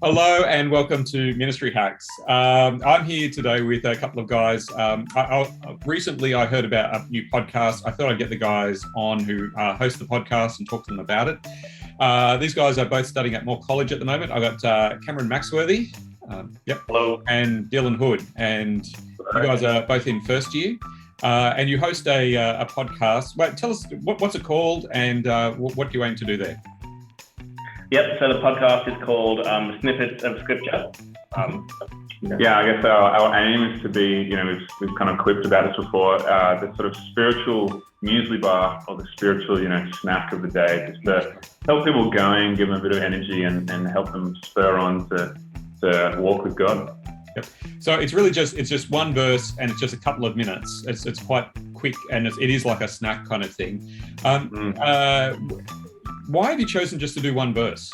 Hello and welcome to Ministry Hacks. I'm here today with a couple of guys. Recently, I heard about a new podcast. I thought I'd get the guys on who host the podcast and talk to them about it. These guys are both studying at Moore College at the moment. I've got Cameron Maxworthy, Hello, and Dylan Hood, and you guys are both in first year. And you host a podcast. Wait, tell us what's it called and what do you aim to do there? Yep, so the podcast is called Snippets of Scripture. Yeah, I guess our aim is to be, we've kind of quipped about this before, the sort of spiritual muesli bar or the spiritual, snack of the day, just to help people going, give them a bit of energy and help them spur on to walk with God. Yep. So it's really just one verse and it's just a couple of minutes. It's quite quick and it is like a snack kind of thing. Why have you chosen just to do one verse?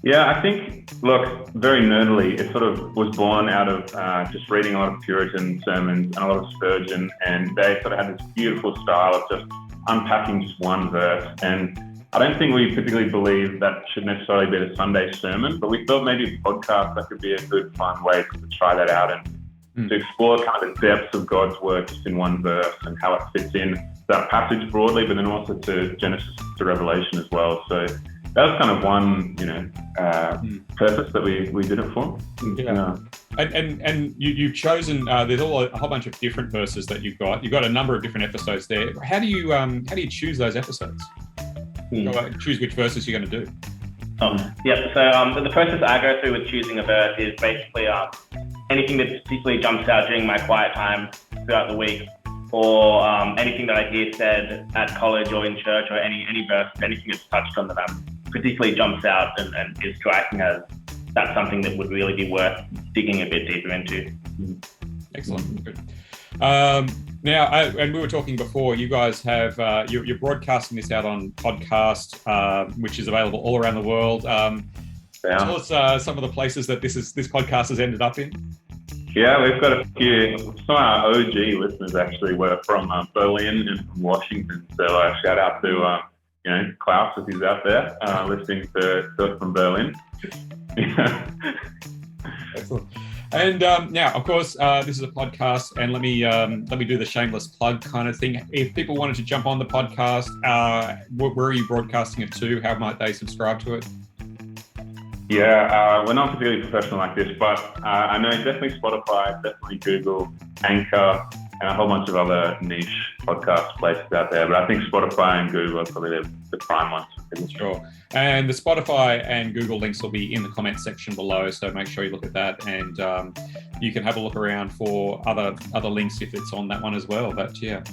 Yeah, I think, look, very nerdily, it sort of was born out of just reading a lot of Puritan sermons and a lot of Spurgeon, and they sort of had this beautiful style of just unpacking just one verse. And I don't think we typically believe that should necessarily be the Sunday sermon, but we thought maybe a podcast, that could be a good, fun way to try that out and to explore kind of the depths of God's word just in one verse and how it fits in that passage broadly, but then also to Genesis to Revelation as well. So that was kind of one, purpose that we did it for. Yeah. And you've chosen. There's a whole bunch of different verses that you've got. You've got a number of different episodes there. How do you choose those episodes? Choose which verses you're going to do. So the process I go through with choosing a verse is basically anything that particularly jumps out during my quiet time throughout the week, or anything that I hear said at college or in church, or any verse, anything that's touched on that particularly jumps out and is striking as that's something that would really be worth digging a bit deeper into. Excellent. Good. Now, and we were talking before, you guys have, you're broadcasting this out on podcast, which is available all around the world. Tell us some of the places that this podcast has ended up in. Yeah, we've got a few. Some of our OG listeners actually were from Berlin and from Washington. So shout out to Klaus if he's out there listening to us from Berlin. Excellent. And now, of course, this is a podcast, and let me do the shameless plug kind of thing. If people wanted to jump on the podcast, where are you broadcasting it to? How might they subscribe to it? Yeah, we're not particularly professional like this, but I know definitely Spotify, definitely Google, Anchor, and a whole bunch of other niche podcast places out there. But I think Spotify and Google are probably the prime ones. Sure. And the Spotify and Google links will be in the comment section below, so make sure you look at that, and you can have a look around for other links if it's on that one as well. But yeah,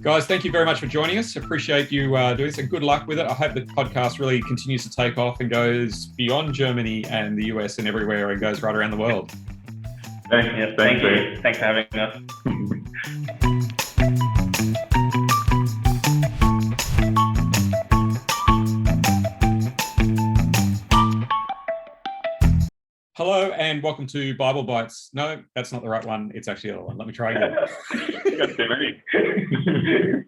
guys, thank you very much for joining us. Appreciate you doing this, and good luck with it. I hope the podcast really continues to take off and goes beyond Germany and the US and everywhere, and goes right around the world. Thank you. Thanks for having us. Hello and welcome to Bible Bites. No, that's not the right one. It's actually the other one. Let me try again. You got too many.